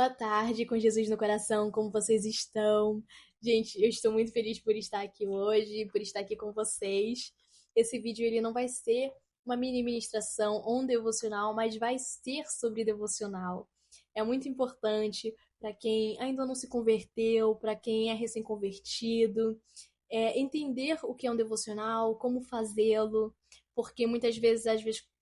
Boa tarde, com Jesus no coração, como vocês estão? Gente, eu estou muito feliz por estar aqui hoje, por estar aqui com vocês. Esse vídeo ele não vai ser uma mini ministração ou um devocional, mas vai ser sobre devocional. É muito importante para quem ainda não se converteu, para quem é recém-convertido, entender o que é um devocional, como fazê-lo, porque muitas vezes,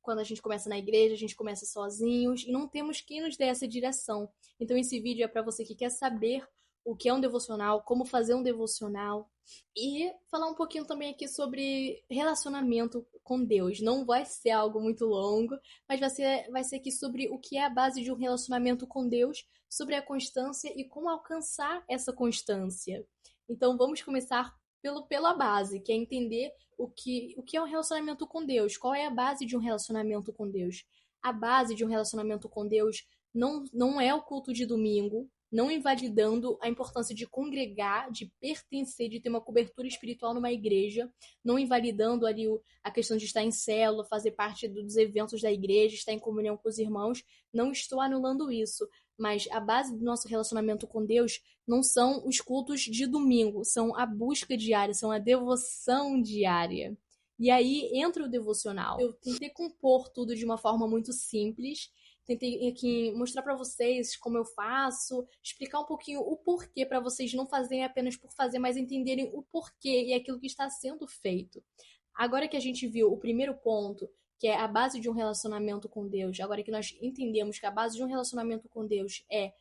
quando a gente começa na igreja, a gente começa sozinhos e não temos quem nos dê essa direção. Então, esse vídeo é para você que quer saber o que é um devocional, como fazer um devocional e falar um pouquinho também aqui sobre relacionamento com Deus. Não vai ser algo muito longo, mas vai ser aqui sobre o que é a base de um relacionamento com Deus, sobre a constância e como alcançar essa constância. Então, vamos começar pela base, que é entender o que é um relacionamento com Deus, qual é a base de um relacionamento com Deus. A base de um relacionamento com Deus não é o culto de domingo, não invalidando a importância de congregar, de pertencer, de ter uma cobertura espiritual numa igreja, não invalidando ali a questão de estar em célula, fazer parte dos eventos da igreja, estar em comunhão com os irmãos, não estou anulando isso, mas a base do nosso relacionamento com Deus não são os cultos de domingo, são a busca diária, são a devoção diária. E aí entra o devocional. Eu tentei compor tudo de uma forma muito simples. Tentei aqui mostrar para vocês como eu faço, explicar um pouquinho o porquê para vocês não fazerem apenas por fazer, mas entenderem o porquê e aquilo que está sendo feito. Agora que a gente viu o primeiro ponto, que é a base de um relacionamento com Deus, agora que nós entendemos que a base de um relacionamento com Deus é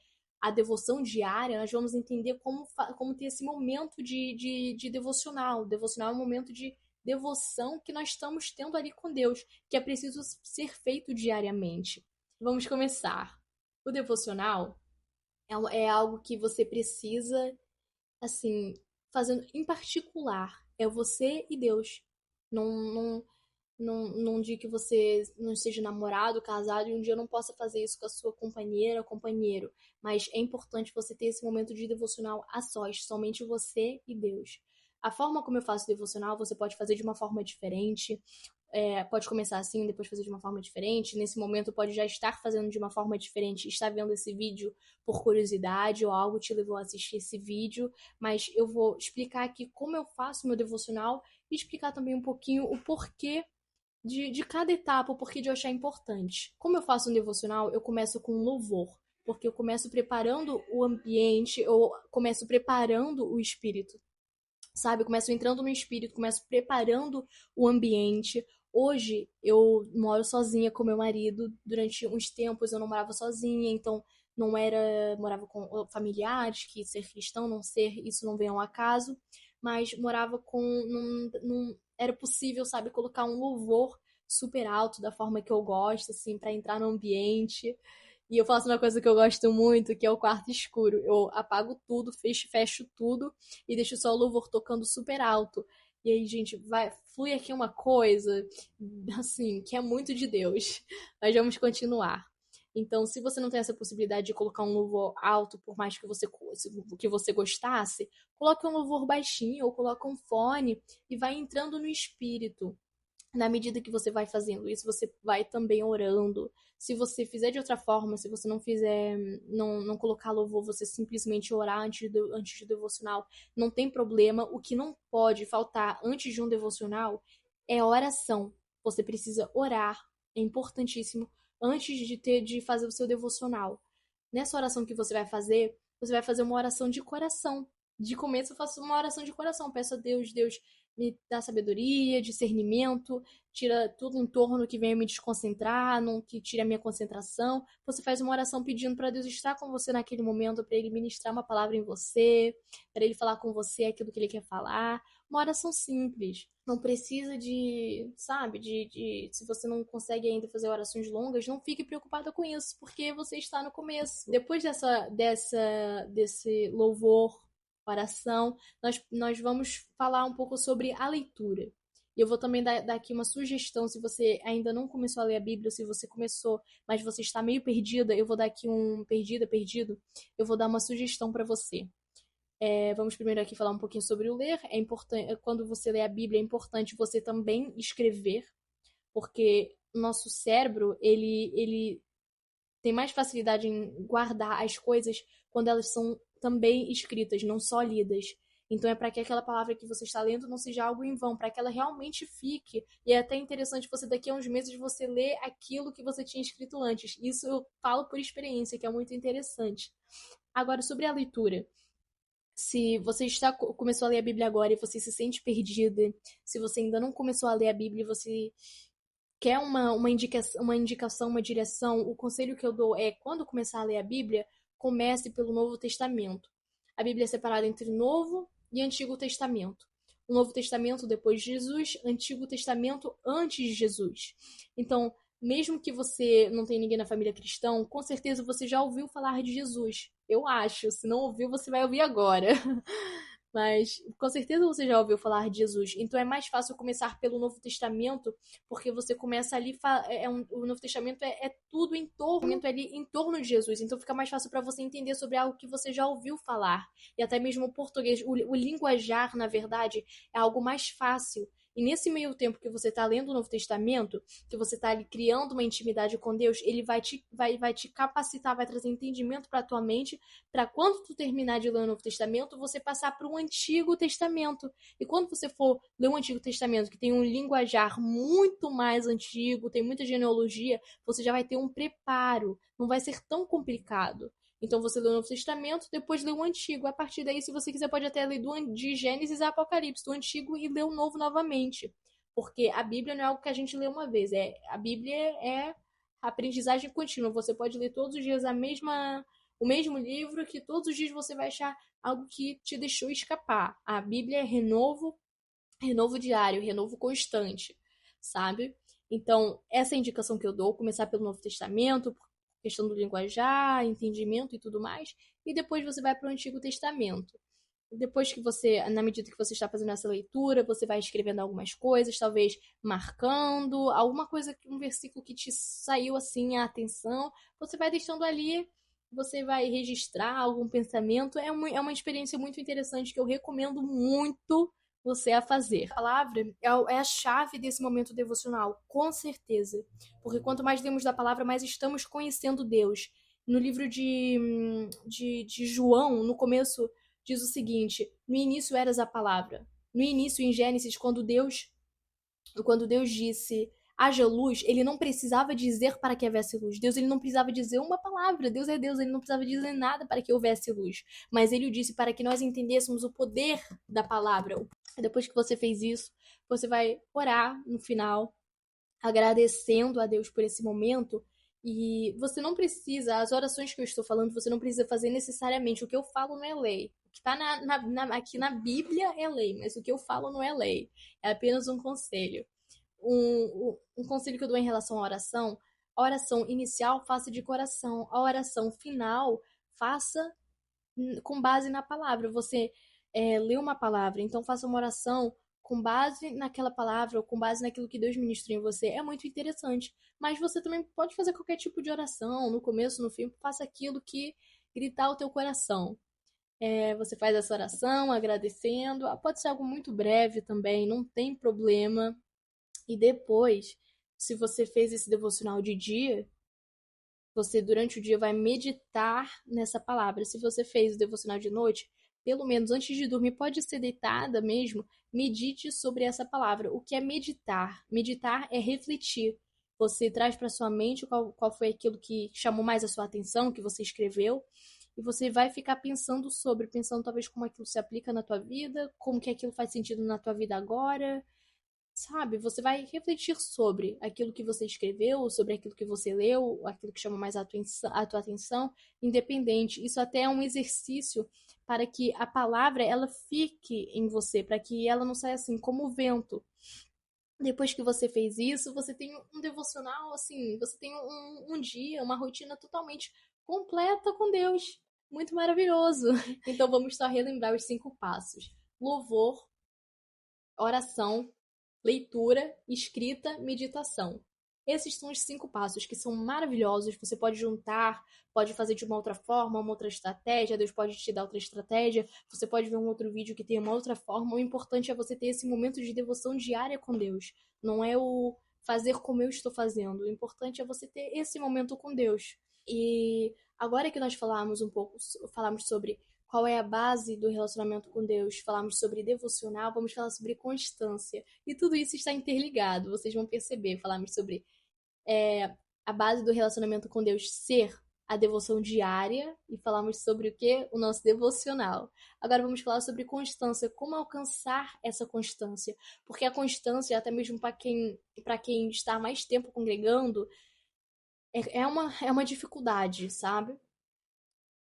a devoção diária, nós vamos entender como ter esse momento de devocional. O devocional é um momento de devoção que nós estamos tendo ali com Deus, que é preciso ser feito diariamente. Vamos começar. O devocional é algo que você precisa, assim, fazendo em particular. É você e Deus. Não, num dia que você não seja namorado, casado, e um dia não possa fazer isso com a sua companheira ou companheiro. Mas é importante você ter esse momento de devocional a sós, somente você e Deus. A forma como eu faço devocional, você pode fazer de uma forma diferente. Pode começar assim, depois fazer de uma forma diferente. Nesse momento, pode já estar fazendo de uma forma diferente, estar vendo esse vídeo por curiosidade ou algo te levou a assistir esse vídeo. Mas eu vou explicar aqui como eu faço meu devocional e explicar também um pouquinho o porquê de cada etapa, o porquê de eu achar importante. Como eu faço um devocional, eu começo com um louvor, porque eu começo preparando o ambiente, eu começo preparando o espírito, sabe? Eu começo entrando no espírito, começo preparando o ambiente. Hoje eu moro sozinha com meu marido. Durante uns tempos eu não morava sozinha, então não era, morava com familiares, que ser cristão, não ser, isso não vem ao acaso, mas morava com, era possível, sabe, colocar um louvor super alto da forma que eu gosto, assim, para entrar no ambiente. E eu faço uma coisa que eu gosto muito, que é o quarto escuro. Eu apago tudo, fecho tudo e deixo só o louvor tocando super alto. E aí, gente, flui aqui uma coisa, assim, que é muito de Deus. Mas vamos continuar. Então, se você não tem essa possibilidade de colocar um louvor alto, por mais que você gostasse, coloque um louvor baixinho ou coloque um fone e vai entrando no espírito. Na medida que você vai fazendo isso, você vai também orando. Se você fizer de outra forma, se você não fizer, não colocar louvor, você simplesmente orar antes do devocional, não tem problema. O que não pode faltar antes de um devocional é oração. Você precisa orar, é importantíssimo, antes de fazer o seu devocional. Nessa oração que você vai fazer uma oração de coração. De começo, eu faço uma oração de coração. Peço a Deus, Deus, me dá sabedoria, discernimento, tira tudo em torno que venha me desconcentrar, não que tire a minha concentração. Você faz uma oração pedindo para Deus estar com você naquele momento, para ele ministrar uma palavra em você, para ele falar com você aquilo que ele quer falar. Uma oração simples. Não precisa de, sabe, se você não consegue ainda fazer orações longas, não fique preocupada com isso, porque você está no começo. Depois desse louvor, oração, nós vamos falar um pouco sobre a leitura. E eu vou também dar aqui uma sugestão, se você ainda não começou a ler a Bíblia, se você começou, mas você está meio perdida, eu vou dar aqui perdido, eu vou dar uma sugestão para você. Vamos primeiro aqui falar um pouquinho sobre o ler. É importante, quando você lê a Bíblia, é importante você também escrever, porque o nosso cérebro, ele tem mais facilidade em guardar as coisas quando elas são também escritas, não só lidas. Então é para que aquela palavra que você está lendo não seja algo em vão, para que ela realmente fique. E é até interessante você daqui a uns meses você ler aquilo que você tinha escrito antes. Isso eu falo por experiência, que é muito interessante. Agora, sobre a leitura. Se você começou a ler a Bíblia agora e você se sente perdida, se você ainda não começou a ler a Bíblia e você quer uma indicação, uma direção, o conselho que eu dou é, quando começar a ler a Bíblia, comece pelo Novo Testamento. A Bíblia é separada entre Novo e Antigo Testamento. O Novo Testamento depois de Jesus, Antigo Testamento antes de Jesus. Então, mesmo que você não tenha ninguém na família cristã, com certeza você já ouviu falar de Jesus. Eu acho. Se não ouviu, você vai ouvir agora. Mas com certeza você já ouviu falar de Jesus. Então é mais fácil começar pelo Novo Testamento, porque você começa ali. O Novo Testamento é tudo em torno de Jesus. Então fica mais fácil para você entender sobre algo que você já ouviu falar. E até mesmo o português, o linguajar, na verdade, é algo mais fácil. E nesse meio tempo que você está lendo o Novo Testamento, que você está ali criando uma intimidade com Deus, ele vai te capacitar, vai trazer entendimento para a tua mente, para quando tu terminar de ler o Novo Testamento, você passar para o Antigo Testamento. E quando você for ler o Antigo Testamento, que tem um linguajar muito mais antigo, tem muita genealogia, você já vai ter um preparo, não vai ser tão complicado. Então você lê o Novo Testamento, depois lê o Antigo. A partir daí, se você quiser, pode até ler de Gênesis a Apocalipse, do Antigo, e ler o Novo novamente. Porque a Bíblia não é algo que a gente lê uma vez. A Bíblia é aprendizagem contínua. Você pode ler todos os dias o mesmo livro, que todos os dias você vai achar algo que te deixou escapar. A Bíblia é renovo diário, renovo constante, sabe? Então, essa é a indicação que eu dou, começar pelo Novo Testamento, questão do linguajar, entendimento e tudo mais, e depois você vai para o Antigo Testamento. Depois que você, na medida que você está fazendo essa leitura, você vai escrevendo algumas coisas, talvez marcando, alguma coisa, um versículo que te saiu assim a atenção, você vai deixando ali, você vai registrar algum pensamento. É uma experiência muito interessante que eu recomendo muito você a fazer. A palavra é a chave desse momento devocional, com certeza. Porque quanto mais lemos da palavra, mais estamos conhecendo Deus. No livro de João, no começo, diz o seguinte: no início eras a palavra. No início, em Gênesis, quando Deus disse haja luz, ele não precisava dizer para que houvesse luz. Deus ele não precisava dizer uma palavra. Deus é Deus, ele não precisava dizer nada para que houvesse luz. Mas ele o disse para que nós entendêssemos o poder da palavra. Depois que você fez isso, você vai orar no final, agradecendo a Deus por esse momento. E você não precisa, as orações que eu estou falando, você não precisa fazer necessariamente. O que eu falo não é lei. O que está aqui na Bíblia é lei, mas o que eu falo não é lei. É apenas um conselho. Um conselho que eu dou em relação à oração: a oração inicial faça de coração, a oração final faça com base na palavra. Você lê uma palavra, então faça uma oração com base naquela palavra ou com base naquilo que Deus ministrou em você. É muito interessante. Mas você também pode fazer qualquer tipo de oração, no começo, no fim, faça aquilo que gritar o teu coração. Você faz essa oração agradecendo. Pode ser algo muito breve também, não tem problema. E depois, se você fez esse devocional de dia, você durante o dia vai meditar nessa palavra. Se você fez o devocional de noite, pelo menos antes de dormir, pode ser deitada mesmo, medite sobre essa palavra. O que é meditar? Meditar é refletir. Você traz para sua mente qual foi aquilo que chamou mais a sua atenção, que você escreveu, e você vai ficar pensando talvez como aquilo se aplica na tua vida, como que aquilo faz sentido na tua vida agora, sabe? Você vai refletir sobre aquilo que você escreveu, sobre aquilo que você leu, aquilo que chama mais a tua atenção, independente. Isso até é um exercício para que a palavra ela fique em você, para que ela não saia assim como o vento. Depois que você fez isso, você tem um devocional, assim, você tem um dia, uma rotina totalmente completa com Deus. Muito maravilhoso. Então vamos só relembrar os 5 passos: louvor, oração, leitura, escrita, meditação. Esses são os 5 passos que são maravilhosos. Você pode juntar, pode fazer de uma outra forma, uma outra estratégia. Deus pode te dar outra estratégia. Você pode ver um outro vídeo que tem uma outra forma. O importante é você ter esse momento de devoção diária com Deus. Não é o fazer como eu estou fazendo. O importante é você ter esse momento com Deus. E agora que nós falamos sobre qual é a base do relacionamento com Deus, falamos sobre devocional, vamos falar sobre constância. E tudo isso está interligado, vocês vão perceber. Falamos sobre a base do relacionamento com Deus ser a devoção diária e falamos sobre o que? O nosso devocional. Agora vamos falar sobre constância, como alcançar essa constância. Porque a constância, até mesmo para quem está mais tempo congregando, é uma dificuldade, sabe?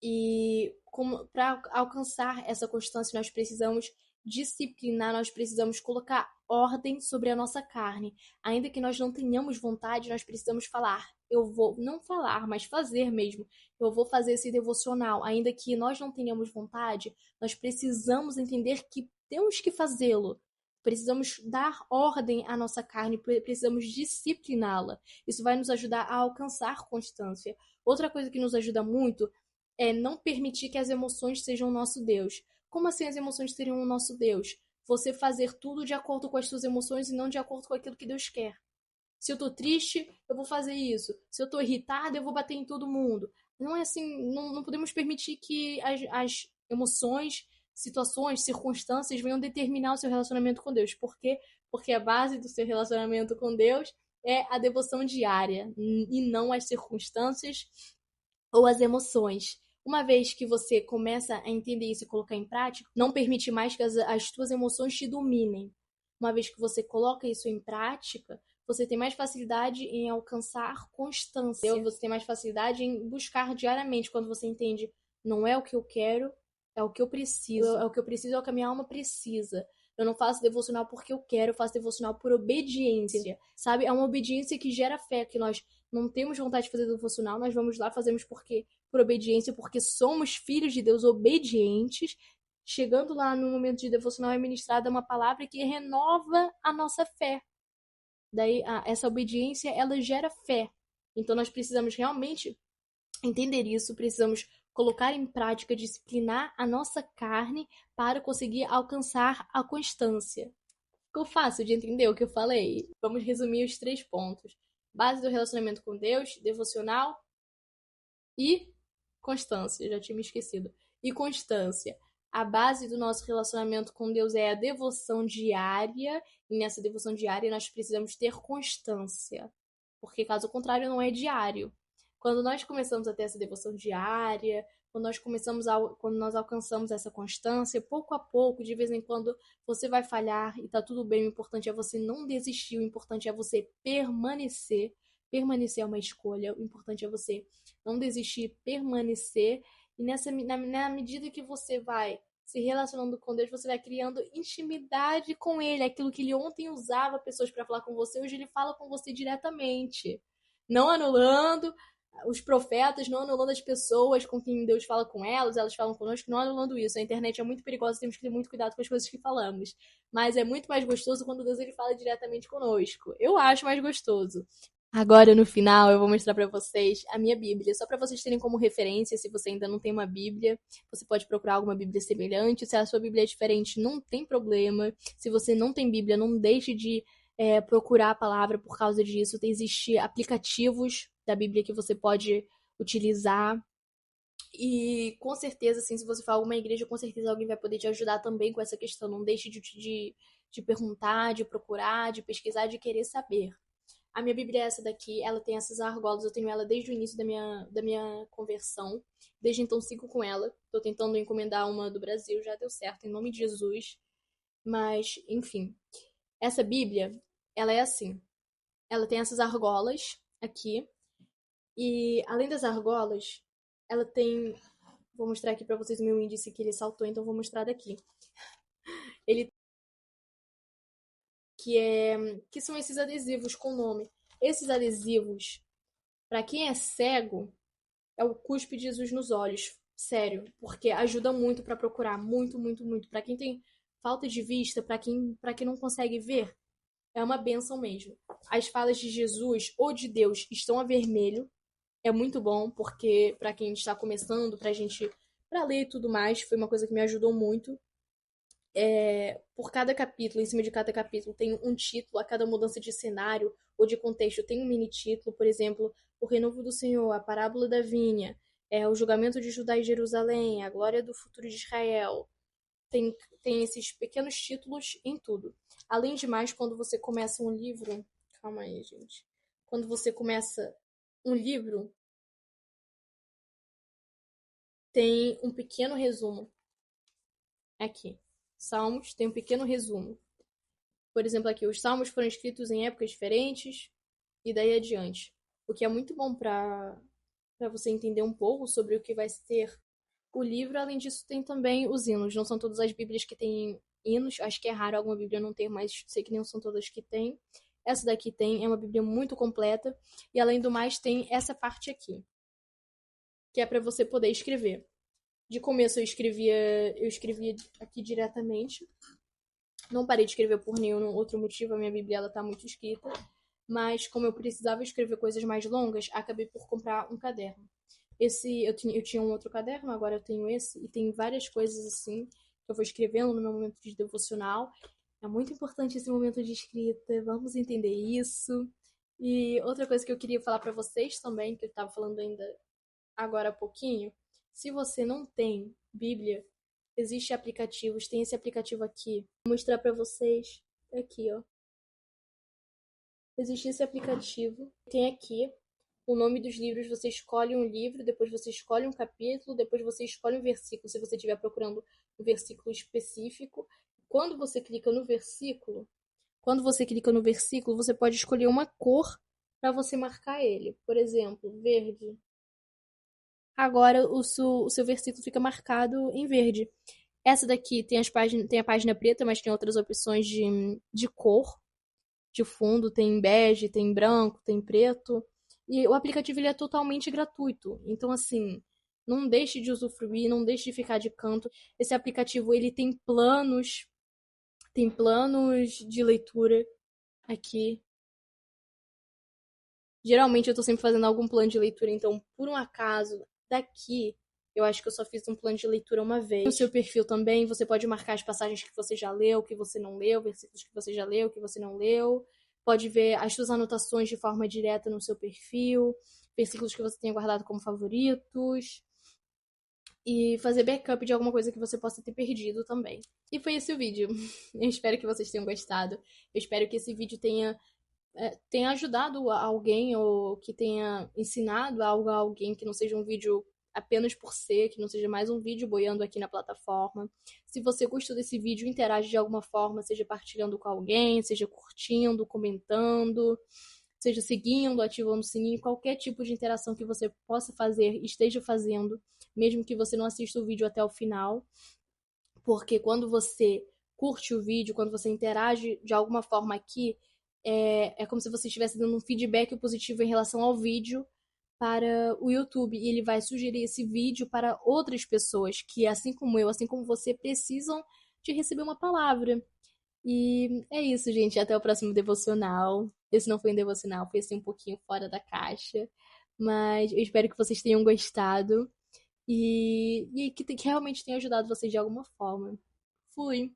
E para alcançar essa constância, nós precisamos disciplinar, nós precisamos colocar ordem sobre a nossa carne. Ainda que nós não tenhamos vontade, nós precisamos falar. Eu vou não falar, mas fazer mesmo. Eu vou fazer esse devocional. Ainda que nós não tenhamos vontade, nós precisamos entender que temos que fazê-lo. Precisamos dar ordem à nossa carne, precisamos discipliná-la. Isso vai nos ajudar a alcançar constância. Outra coisa que nos ajuda muito é não permitir que as emoções sejam o nosso Deus. Como assim as emoções seriam o nosso Deus? Você fazer tudo de acordo com as suas emoções e não de acordo com aquilo que Deus quer. Se eu tô triste, eu vou fazer isso. Se eu tô irritada, eu vou bater em todo mundo. Não é assim, não podemos permitir que as emoções, situações, circunstâncias venham determinar o seu relacionamento com Deus. Por quê? Porque a base do seu relacionamento com Deus é a devoção diária e não as circunstâncias ou as emoções. Uma vez que você começa a entender isso e colocar em prática, não permite mais que as tuas emoções te dominem. Uma vez que você coloca isso em prática, você tem mais facilidade em alcançar constância. Você tem mais facilidade em buscar diariamente quando você entende, não é o que eu quero, é o que eu preciso, é o que a minha alma precisa. Eu não faço devocional porque eu quero, eu faço devocional por obediência, sabe? É uma obediência que gera fé, que nós não temos vontade de fazer devocional, nós vamos lá, fazemos por obediência, porque somos filhos de Deus obedientes. Chegando lá no momento de devocional é ministrada uma palavra que renova a nossa fé. Daí, essa obediência, ela gera fé. Então, nós precisamos realmente entender isso, precisamos colocar em prática, disciplinar a nossa carne para conseguir alcançar a constância. Ficou fácil de entender o que eu falei? Vamos resumir os 3 pontos. Base do relacionamento com Deus, devocional e constância. Já tinha me esquecido. E constância. A base do nosso relacionamento com Deus é a devoção diária. E nessa devoção diária nós precisamos ter constância. Porque caso contrário não é diário. Quando nós começamos a ter essa devoção diária, quando nós alcançamos essa constância, pouco a pouco, de vez em quando, você vai falhar e tá tudo bem. O importante é você não desistir, o importante é você permanecer. Permanecer é uma escolha, o importante é você não desistir, permanecer. E na medida que você vai se relacionando com Deus, você vai criando intimidade com Ele. Aquilo que Ele ontem usava pessoas para falar com você, hoje Ele fala com você diretamente. Não anulando os profetas, não anulando as pessoas com quem Deus fala com elas falam conosco, não anulando isso. A internet é muito perigosa, temos que ter muito cuidado com as coisas que falamos. Mas é muito mais gostoso quando Deus ele fala diretamente conosco. Eu acho mais gostoso. Agora, no final, eu vou mostrar para vocês a minha Bíblia, só para vocês terem como referência. Se você ainda não tem uma Bíblia, você pode procurar alguma Bíblia semelhante. Se a sua Bíblia é diferente, não tem problema. Se você não tem Bíblia, não deixe de procurar a palavra por causa disso. Existem aplicativos da Bíblia que você pode utilizar. E com certeza, assim, se você for a alguma igreja, com certeza alguém vai poder te ajudar também com essa questão. Não deixe de perguntar, de procurar, de pesquisar, de querer saber. A minha Bíblia é essa daqui, ela tem essas argolas, eu tenho ela desde o início da minha conversão. Desde então sigo com ela. Tô tentando encomendar uma do Brasil, já deu certo, em nome de Jesus. Mas, enfim. Essa Bíblia, ela é assim. Ela tem essas argolas aqui. E além das argolas, ela tem... Vou mostrar aqui pra vocês o meu índice que ele saltou, então vou mostrar daqui. Ele que são esses adesivos com nome. Esses adesivos, para quem é cego, é o cuspe de Jesus nos olhos. Sério, porque ajuda muito para procurar, muito, muito, muito. Para quem tem falta de vista, para quem não consegue ver, é uma bênção mesmo. As falas de Jesus ou de Deus estão a vermelho. É muito bom, porque para quem está começando, para ler e tudo mais, foi uma coisa que me ajudou muito. Por cada capítulo, em cima de cada capítulo, tem um título, a cada mudança de cenário ou de contexto tem um mini título. Por exemplo, o renovo do Senhor, a parábola da vinha, o julgamento de Judá e Jerusalém, a glória do futuro de Israel. Tem, tem esses pequenos títulos em tudo. Além de mais, quando você começa um livro. Calma aí, gente. Quando você começa um livro, tem um pequeno resumo aqui. Salmos tem um pequeno resumo. Por exemplo, aqui, os salmos foram escritos em épocas diferentes e daí adiante. O que é muito bom para você entender um pouco sobre o que vai ser o livro. Além disso, tem também os hinos. Não são todas as Bíblias que têm hinos. Acho que é raro alguma Bíblia não ter, mas sei que não são todas que tem. Essa daqui tem, é uma Bíblia muito completa. E além do mais, tem essa parte aqui, que é para você poder escrever. De começo eu escrevia aqui diretamente. Não parei de escrever por nenhum outro motivo, a minha Bíblia ela tá muito escrita. Mas como eu precisava escrever coisas mais longas, acabei por comprar um caderno. Eu tinha um outro caderno, agora eu tenho esse, e tem várias coisas assim que eu vou escrevendo no meu momento de devocional. É muito importante esse momento de escrita, vamos entender isso. E outra coisa que eu queria falar para vocês também, que eu estava falando ainda agora há pouquinho, se você não tem Bíblia, existe aplicativos, tem esse aplicativo aqui. Vou mostrar para vocês aqui, ó. Existe esse aplicativo, tem aqui o nome dos livros, você escolhe um livro, depois você escolhe um capítulo, depois você escolhe um versículo, se você estiver procurando um versículo específico. Quando você clica no versículo, você pode escolher uma cor para você marcar ele. Por exemplo, verde. Agora o seu versículo fica marcado em verde. Essa daqui tem a página preta, mas tem outras opções de cor, de fundo, tem bege, tem branco, tem preto. E o aplicativo ele é totalmente gratuito. Então, assim, não deixe de usufruir, não deixe de ficar de canto. Esse aplicativo ele tem planos de leitura aqui. Geralmente eu tô sempre fazendo algum plano de leitura, então, por um acaso, daqui, eu acho que eu só fiz um plano de leitura uma vez. No seu perfil também, você pode marcar as passagens que você já leu, que você não leu, versículos que você já leu, que você não leu. Pode ver as suas anotações de forma direta no seu perfil, versículos que você tenha guardado como favoritos. E fazer backup de alguma coisa que você possa ter perdido também. E foi esse o vídeo. Eu espero que vocês tenham gostado. Eu espero que esse vídeo tenha ajudado alguém ou que tenha ensinado algo a alguém, que não seja um vídeo apenas por ser, que não seja mais um vídeo boiando aqui na plataforma. Se você gostou desse vídeo, interage de alguma forma, seja partilhando com alguém, seja curtindo, comentando, seja seguindo, ativando o sininho, qualquer tipo de interação que você possa fazer, esteja fazendo, mesmo que você não assista o vídeo até o final, porque quando você curte o vídeo, quando você interage de alguma forma aqui, é como se você estivesse dando um feedback positivo em relação ao vídeo para o YouTube. E ele vai sugerir esse vídeo para outras pessoas que, assim como eu, assim como você, precisam de receber uma palavra. E é isso, gente. Até o próximo devocional. Esse não foi um devocional, foi assim um pouquinho fora da caixa. Mas eu espero que vocês tenham gostado e que realmente tenha ajudado vocês de alguma forma. Fui!